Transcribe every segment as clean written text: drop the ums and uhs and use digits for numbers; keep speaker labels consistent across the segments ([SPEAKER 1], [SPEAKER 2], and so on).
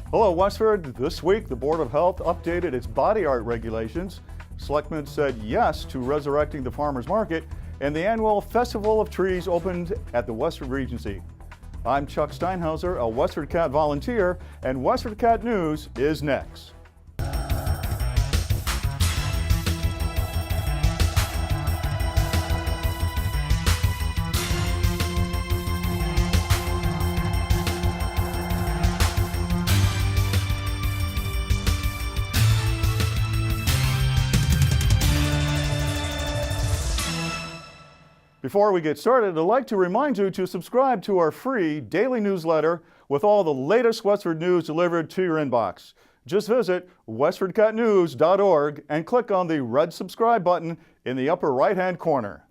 [SPEAKER 1] Hello, Westford. This week, the Board of Health updated its body art regulations. Selectmen said yes to resurrecting the farmers market, and the annual Festival of Trees opened at the Westford Regency. I'm Chuck Steinhauser, a WestfordCAT volunteer, and WestfordCAT News is next. Before we get started, I'd like to remind you to subscribe to our free daily newsletter with all the latest Westford news delivered to your inbox. Just visit westfordcatnews.org and click on the red subscribe button in the upper right-hand corner.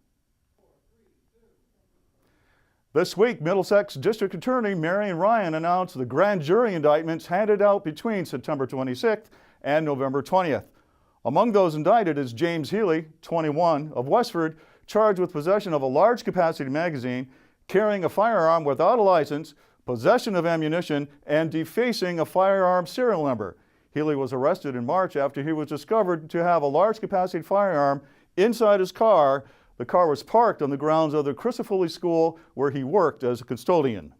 [SPEAKER 1] This week, Middlesex District Attorney Marion Ryan announced the grand jury indictments handed out between September 26th and November 20th. Among those indicted is James Healy, 21, of Westford, charged with possession of a large capacity magazine, carrying a firearm without a license, possession of ammunition, and defacing a firearm serial number. Healy was arrested in March after he was discovered to have a large capacity firearm inside his car. The car was parked on the grounds of the Crisafulli School where he worked as a custodian.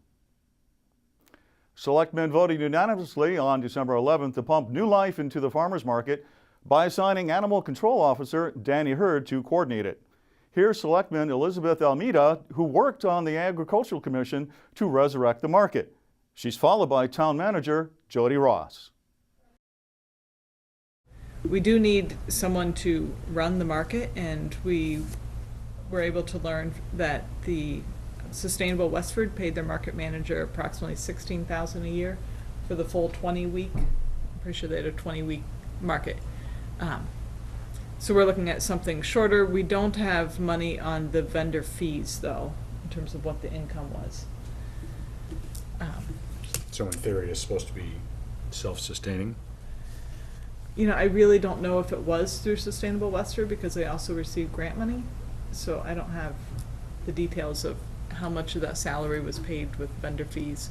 [SPEAKER 1] Selectmen voted unanimously on December 11th to pump new life into the farmers market by assigning Animal Control Officer Danny Hurd to coordinate it. Here's Selectman Elizabeth Almeida, who worked on the Agricultural Commission to resurrect the market. She's followed by Town Manager Jody Ross.
[SPEAKER 2] We do need someone to run the market, and we were able to learn that the Sustainable Westford paid their market manager approximately $16,000 a year for the full 20-week. I'm pretty sure they had a 20-week market. So we're looking at something shorter. We don't have money on the vendor fees, though, in terms of what the income was.
[SPEAKER 3] So in theory, it's supposed to be self-sustaining?
[SPEAKER 2] You know, I really don't know if it was through Sustainable Westford because they also received grant money. So I don't have the details of how much of that salary was paid with vendor fees.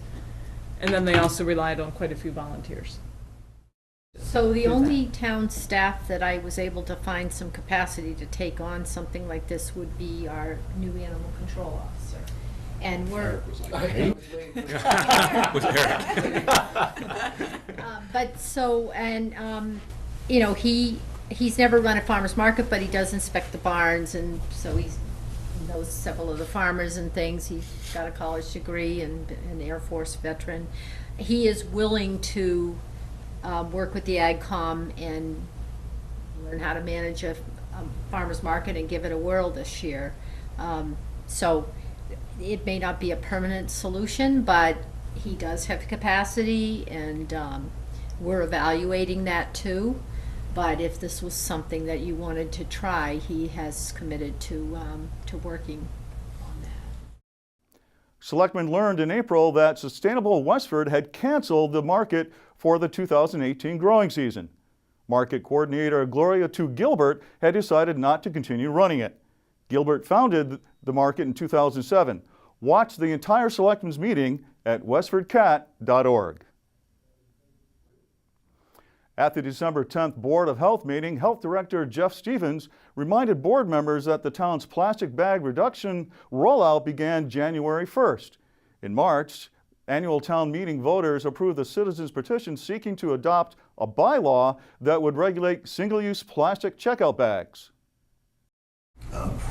[SPEAKER 2] And then they also relied on quite a few volunteers.
[SPEAKER 4] So the only town staff that I was able to find some capacity to take on something like this would be our new animal control officer. And we're... but so, and, you know, he's never run a farmer's market, but he does inspect the barns, and so he knows several of the farmers and things. He's got a college degree and an Air Force veteran. He is willing to work with the AgCom and learn how to manage a farmer's market and give it a whirl this year. So it may not be a permanent solution, but he does have capacity, and we're evaluating that too. But if this was something that you wanted to try, he has committed to working on that.
[SPEAKER 1] Selectmen learned in April that Sustainable Westford had canceled the market for the 2018 growing season. Market coordinator Gloria Tu Gilbert had decided not to continue running it. Gilbert founded the market in 2007. Watch the entire Selectmen's meeting at westfordcat.org. At the December 10th Board of Health meeting, Health Director Jeff Stevens reminded board members that the town's plastic bag reduction rollout began January 1st. In March, annual town meeting voters approved the citizens' petition seeking to adopt a bylaw that would regulate single-use plastic checkout bags.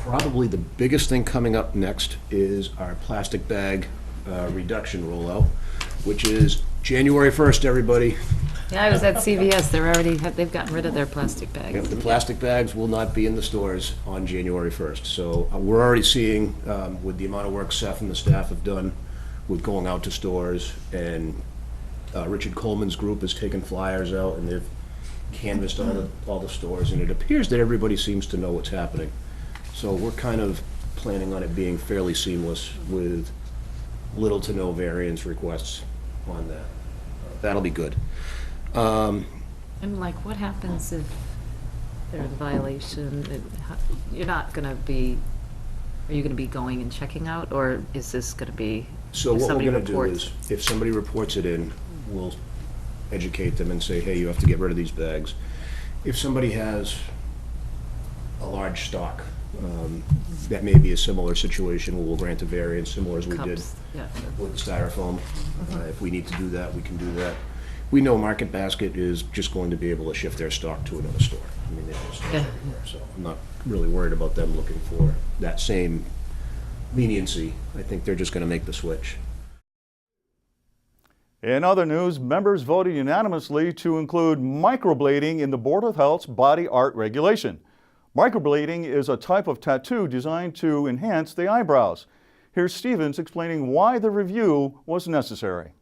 [SPEAKER 5] Probably the biggest thing coming up next is our plastic bag reduction rollout, which is January 1st, everybody.
[SPEAKER 6] Yeah, I was at CVS. They've gotten rid of their plastic bags.
[SPEAKER 5] Yep, the plastic bags will not be in the stores on January 1st. So we're already seeing, with the amount of work Seth and the staff have done with going out to stores, and Richard Coleman's group has taken flyers out and they've canvassed all the stores, and it appears that everybody seems to know what's happening. So we're kind of planning on it being fairly seamless with little to no variance requests on that. That'll be good.
[SPEAKER 6] And like, what happens if there's a violation? You're not going to be, are you going to be going and checking out, or is this going to be,
[SPEAKER 5] So
[SPEAKER 6] if
[SPEAKER 5] what we're
[SPEAKER 6] somebody
[SPEAKER 5] going to do
[SPEAKER 6] reports?
[SPEAKER 5] is, if somebody reports it in, we'll educate them and say, hey, you have to get rid of these bags. If somebody has a large stock, that may be a similar situation where we'll grant a variance, similar as we did
[SPEAKER 6] Cups, yeah.
[SPEAKER 5] with the styrofoam. If we need to do that, we can do that. We know Market Basket is just going to be able to shift their stock to another store. I mean, they have stores
[SPEAKER 6] Yeah.
[SPEAKER 5] everywhere, so I'm not really worried about them looking for that same leniency. I think they're just gonna make the switch.
[SPEAKER 1] In other news, members voted unanimously to include microblading in the Board of Health's body art regulation. Microblading is a type of tattoo designed to enhance the eyebrows. Here's Stevens explaining why the review was necessary.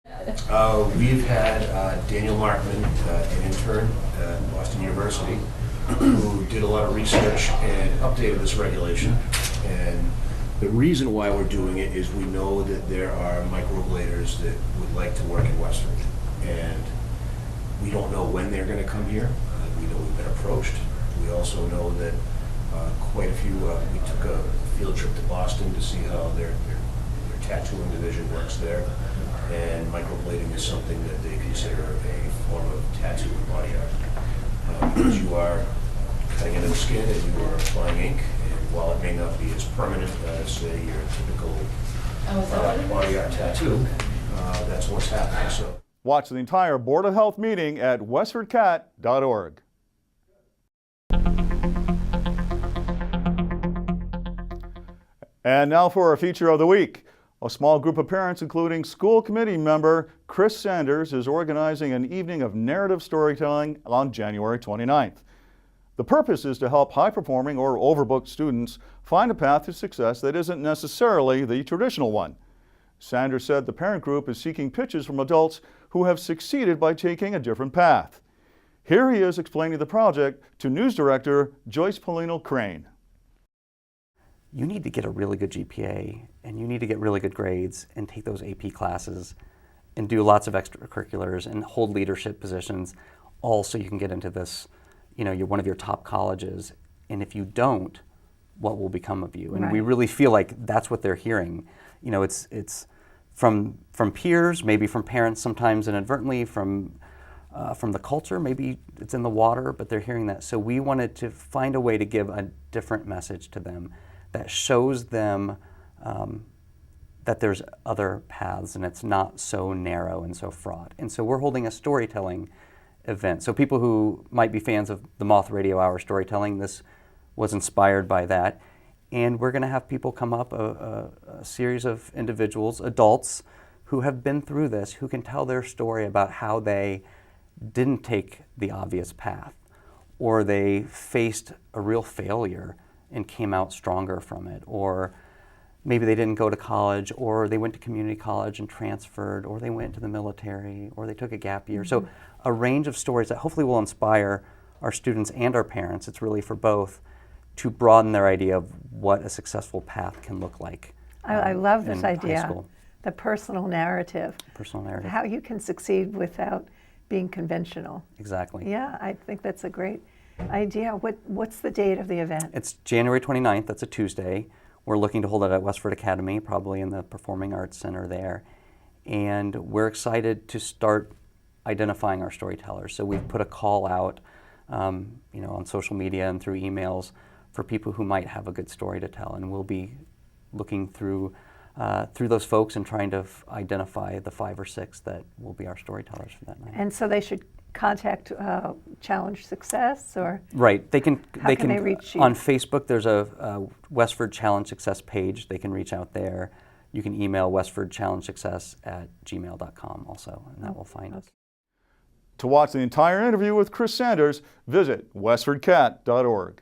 [SPEAKER 5] We've had Daniel Markman, an intern at Boston University, who did a lot of research and updated this regulation. And the reason why we're doing it is we know that there are microbladers that would like to work in Westford. And we don't know when they're going to come here. We know we've been approached. We also know that quite a few, we took a field trip to Boston to see how their tattooing division works there. And microblading is something that they consider a form of tattoo and body art. Because you are cutting into the skin and you are applying ink, and while it may not be as permanent as, say, your typical body art tattoo, that's what's happening. So.
[SPEAKER 1] Watch the entire Board of Health meeting at WestfordCAT.org. And now for our feature of the week. A small group of parents, including school committee member Chris Sanders, is organizing an evening of narrative storytelling on January 29th. The purpose is to help high-performing or overbooked students find a path to success that isn't necessarily the traditional one. Sanders said the parent group is seeking pitches from adults who have succeeded by taking a different path. Here he is explaining the project to news director Joyce Polino Crane.
[SPEAKER 7] You need to get a really good GPA and you need to get really good grades and take those AP classes and do lots of extracurriculars and hold leadership positions, all so you can get into this, you're one of your top colleges. And if you don't, what will become of you? And
[SPEAKER 4] Right.
[SPEAKER 7] we really feel like that's what they're hearing. It's from peers, maybe from parents sometimes inadvertently, from the culture, maybe it's in the water, but they're hearing that. So we wanted to find a way to give a different message to them that shows them that there's other paths and it's not so narrow and so fraught. And so we're holding a storytelling event. So people who might be fans of the Moth Radio Hour storytelling, this was inspired by that. And we're going to have people come up, a series of individuals, adults, who have been through this, who can tell their story about how they didn't take the obvious path, or they faced a real failure and came out stronger from it, or maybe they didn't go to college, or they went to community college and transferred, or they went to the military, or they took a gap year. So a range of stories that hopefully will inspire our students and our parents, it's really for both, to broaden their idea of what a successful path can look like.
[SPEAKER 8] I love this
[SPEAKER 7] in high
[SPEAKER 8] idea,
[SPEAKER 7] school.
[SPEAKER 8] the personal narrative,
[SPEAKER 7] Personal narrative.
[SPEAKER 8] how you can succeed without being conventional.
[SPEAKER 7] Exactly.
[SPEAKER 8] Yeah, I think that's a great idea. What's the date of the event?
[SPEAKER 7] It's January 29th, that's a Tuesday. We're looking to hold it at Westford Academy, probably in the Performing Arts Center there. And we're excited to start identifying our storytellers. So we've put a call out on social media and through emails for people who might have a good story to tell. And we'll be looking through those folks and trying to identify the 5 or 6 that will be our storytellers for that night.
[SPEAKER 8] And so they should contact Challenge Success, or
[SPEAKER 7] Right. They can
[SPEAKER 8] How can they reach you?
[SPEAKER 7] on Facebook. There's a Westford Challenge Success page. They can reach out there. You can email westfordchallengesuccess@gmail.com also, and that will find us.
[SPEAKER 1] To watch the entire interview with Chris Sanders, visit WestfordCAT.org.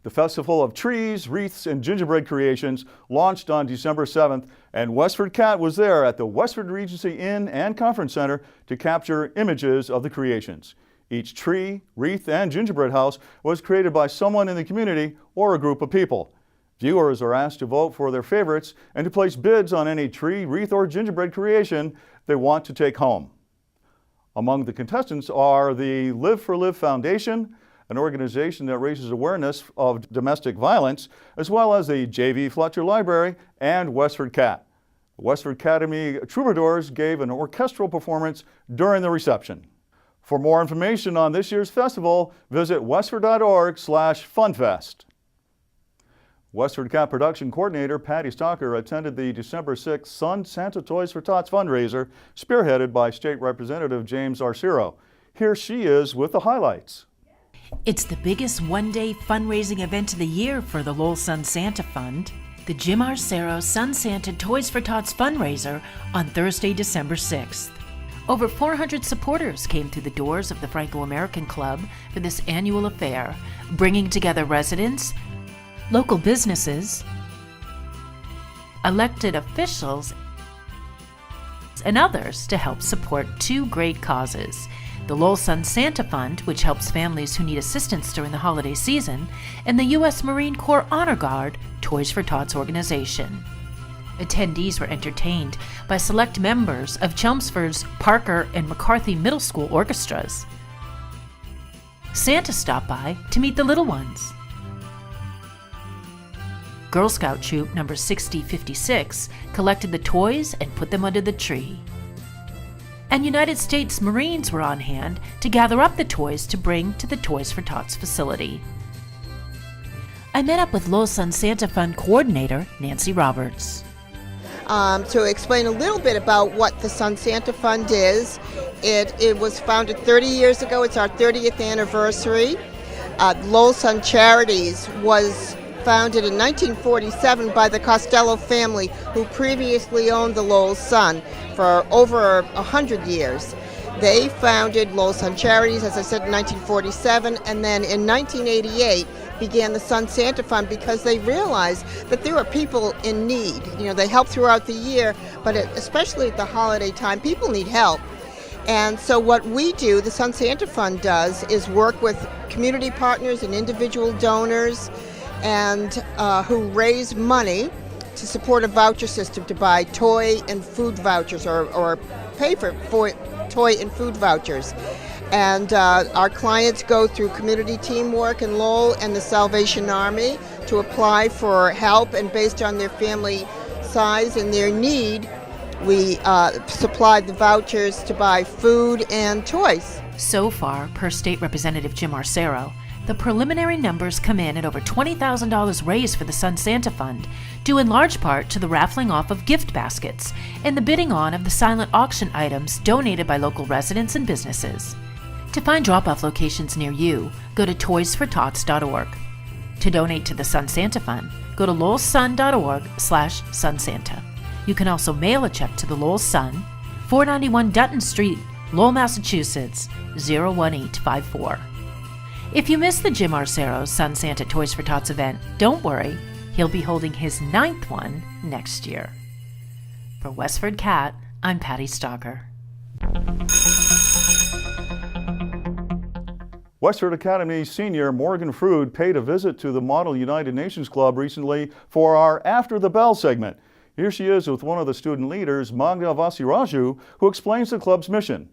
[SPEAKER 1] The Festival of Trees, Wreaths, and Gingerbread Creations launched on December 7th, and Westford Cat was there at the Westford Regency Inn and Conference Center to capture images of the creations. Each tree, wreath, and gingerbread house was created by someone in the community or a group of people. Viewers are asked to vote for their favorites and to place bids on any tree, wreath, or gingerbread creation they want to take home. Among the contestants are the Live for Live Foundation, an organization that raises awareness of domestic violence, as well as the J.V. Fletcher Library and Westford Cat. Westford Academy Troubadours gave an orchestral performance during the reception. For more information on this year's festival, visit westford.org/funfest. WestfordCAT production coordinator Patty Stocker attended the December 6th Sun Santa Toys for Tots fundraiser, spearheaded by State Representative James Arcero. Here she is with the highlights.
[SPEAKER 9] It's the biggest one-day fundraising event of the year for the Lowell Sun Santa Fund, the Jim Arcero Sun Santa Toys for Tots fundraiser on Thursday, December 6th. Over 400 supporters came through the doors of the Franco-American Club for this annual affair, bringing together residents, local businesses, elected officials, and others to help support two great causes: the Lowell Sun Santa Fund, which helps families who need assistance during the holiday season, and the U.S. Marine Corps Honor Guard Toys for Tots organization. Attendees were entertained by select members of Chelmsford's Parker and McCarthy Middle School orchestras. Santa stopped by to meet the little ones. Girl Scout Troop number 6056 collected the toys and put them under the tree. And United States Marines were on hand to gather up the toys to bring to the Toys for Tots facility. I met up with Lowell Sun Santa Fund coordinator Nancy Roberts.
[SPEAKER 10] To explain a little bit about what the Sun Santa Fund is. It was founded 30 years ago. It's our 30th anniversary. Lowell Sun Charities was founded in 1947 by the Costello family, who previously owned the Lowell Sun for over 100 years. They founded Lowell Sun Charities, as I said, in 1947, and then in 1988 began the Sun Santa Fund because they realized that there were people in need. You know, they help throughout the year, but especially at the holiday time, people need help. And so what we do, the Sun Santa Fund does, is work with community partners and individual donors and who raise money to support a voucher system to buy toy and food vouchers or pay for toy and food vouchers. And our clients go through community teamwork in Lowell and the Salvation Army to apply for help, and based on their family size and their need, we supply the vouchers to buy food and toys.
[SPEAKER 9] So far, per State Representative Jim Arcero, the preliminary numbers come in at over $20,000 raised for the Sun Santa Fund, due in large part to the raffling off of gift baskets and the bidding on of the silent auction items donated by local residents and businesses. To find drop-off locations near you, go to toysfortots.org. To donate to the Sun Santa Fund, go to lowellsun.org/sunsanta. You can also mail a check to the Lowell Sun, 491 Dutton Street, Lowell, Massachusetts, 01854. If you missed the Jim Arcero Sun Santa Toys for Tots event, don't worry, he'll be holding his 9th one next year. For WestfordCAT, I'm Patty Stocker.
[SPEAKER 1] Westford Academy senior Morgan Frood paid a visit to the Model United Nations Club recently for our After the Bell segment. Here she is with one of the student leaders, Magda Vasiraju, who explains the club's mission.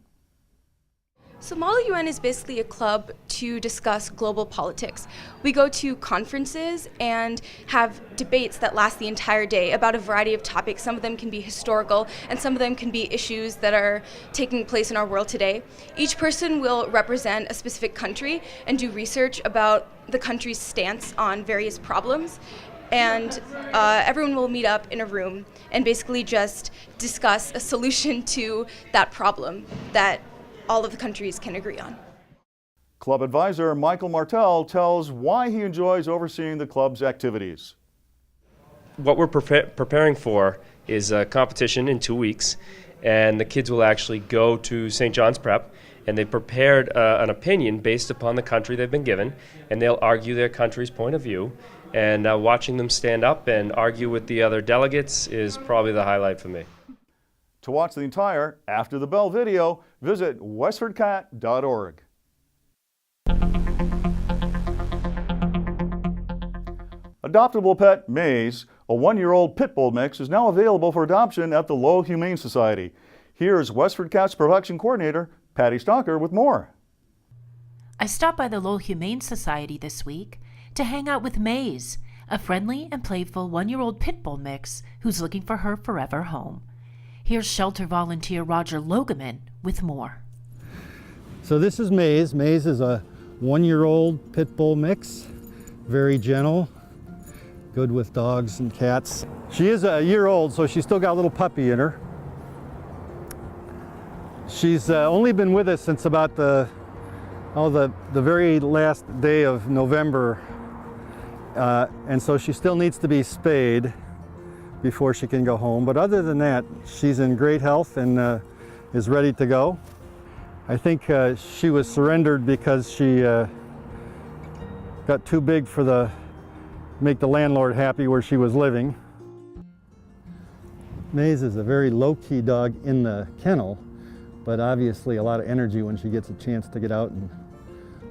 [SPEAKER 11] So Model UN is basically a club to discuss global politics. We go to conferences and have debates that last the entire day about a variety of topics. Some of them can be historical, and some of them can be issues that are taking place in our world today. Each person will represent a specific country and do research about the country's stance on various problems. And everyone will meet up in a room and basically just discuss a solution to that problem that all of the countries can agree on.
[SPEAKER 1] Club advisor Michael Martell tells why he enjoys overseeing the club's activities.
[SPEAKER 12] What we're preparing for is a competition in 2 weeks, and the kids will actually go to St. John's Prep, and they prepared an opinion based upon the country they've been given, and they'll argue their country's point of view. And watching them stand up and argue with the other delegates is probably the highlight for me.
[SPEAKER 1] To watch the entire After the Bell video, visit westfordcat.org. Adoptable pet Maze, a 1-year-old pit bull mix, is now available for adoption at the Lowell Humane Society. Here's WestfordCAT's production coordinator, Patty Stocker, with more.
[SPEAKER 9] I stopped by the Lowell Humane Society this week to hang out with Maze, a friendly and playful 1-year-old pit bull mix who's looking for her forever home. Here's shelter volunteer Roger Logeman with more.
[SPEAKER 13] So this is Maze. Maze is a 1-year-old pit bull mix, very gentle, good with dogs and cats. She is a year old, so she's still got a little puppy in her. She's only been with us since about the very last day of November, and so she still needs to be spayed before she can go home. But other than that, she's in great health and is ready to go. I think she was surrendered because she got too big for make the landlord happy where she was living. Maze is a very low-key dog in the kennel, but obviously a lot of energy when she gets a chance to get out and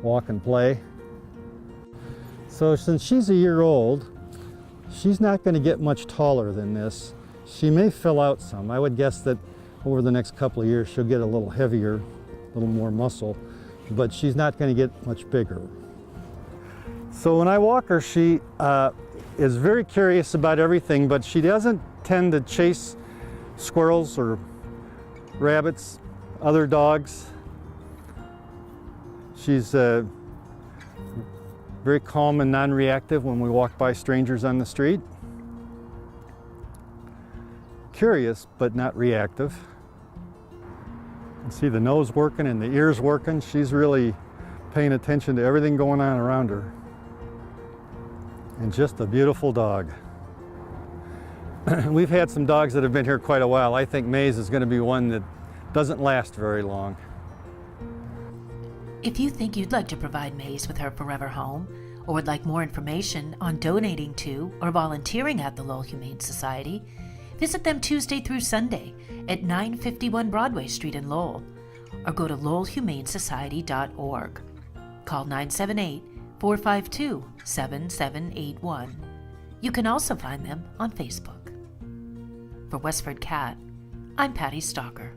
[SPEAKER 13] walk and play. So since she's a year old, she's not going to get much taller than this. She may fill out some. I would guess that over the next couple of years she'll get a little heavier, a little more muscle, but she's not going to get much bigger. So when I walk her, she is very curious about everything, but she doesn't tend to chase squirrels or rabbits, other dogs. She's very calm and non-reactive when we walk by strangers on the street. Curious, but not reactive. You can see the nose working and the ears working. She's really paying attention to everything going on around her. And just a beautiful dog. We've had some dogs that have been here quite a while. I think Maze is going to be one that doesn't last very long.
[SPEAKER 9] If you think you'd like to provide Maze with her forever home, or would like more information on donating to or volunteering at the Lowell Humane Society, visit them Tuesday through Sunday at 951 Broadway Street in Lowell, or go to lowellhumanesociety.org. Call 978-452-7781. You can also find them on Facebook. For WestfordCAT, I'm Patty Stalker.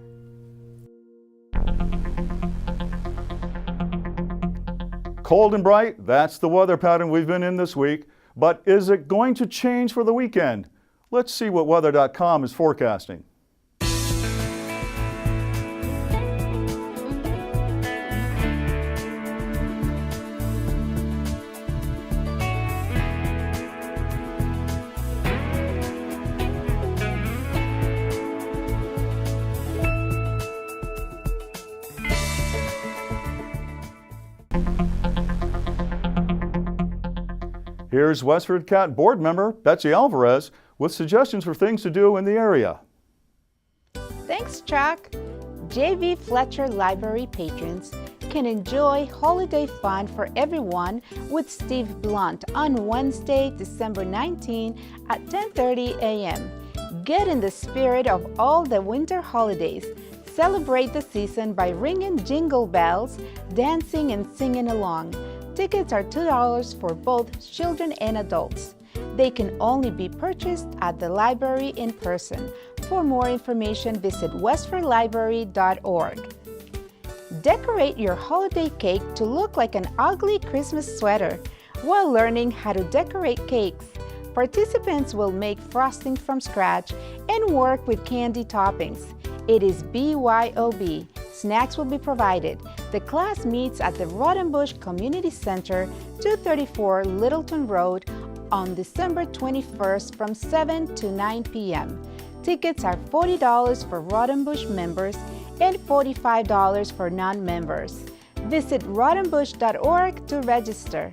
[SPEAKER 1] Cold and bright, that's the weather pattern we've been in this week. But is it going to change for the weekend? Let's see what weather.com is forecasting. Here's WestfordCAT board member Betsy Alvarez with suggestions for things to do in the area.
[SPEAKER 14] Thanks, Chuck. J.V. Fletcher Library patrons can enjoy holiday fun for everyone with Steve Blunt on Wednesday, December 19 at 10:30 a.m. Get in the spirit of all the winter holidays. Celebrate the season by ringing jingle bells, dancing and singing along. Tickets are $2 for both children and adults. They can only be purchased at the library in person. For more information, visit westfordlibrary.org. Decorate your holiday cake to look like an ugly Christmas sweater while learning how to decorate cakes. Participants will make frosting from scratch and work with candy toppings. It is BYOB. Snacks will be provided. The class meets at the Rodenbush Community Center, 234 Littleton Road, on December 21st from 7 to 9 p.m. Tickets are $40 for Rodenbush members and $45 for non-members. Visit rodenbush.org to register.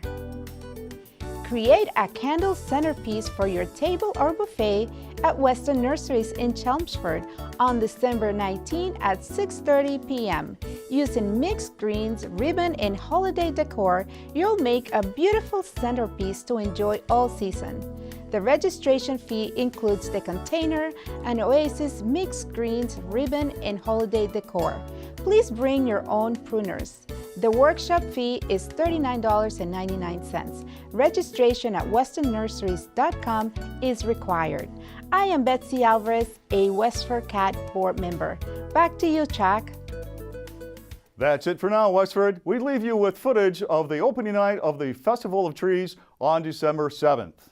[SPEAKER 14] Create a candle centerpiece for your table or buffet at Weston Nurseries in Chelmsford on December 19 at 6:30 p.m. Using mixed greens, ribbon, and holiday decor, you'll make a beautiful centerpiece to enjoy all season. The registration fee includes the container, an Oasis mixed greens, ribbon, and holiday decor. Please bring your own pruners. The workshop fee is $39.99. Registration at westonnurseries.com is required. I am Betsy Alvarez, a WestfordCAT board member. Back to you, Chuck.
[SPEAKER 1] That's it for now, Westford. We leave you with footage of the opening night of the Festival of Trees on December 7th.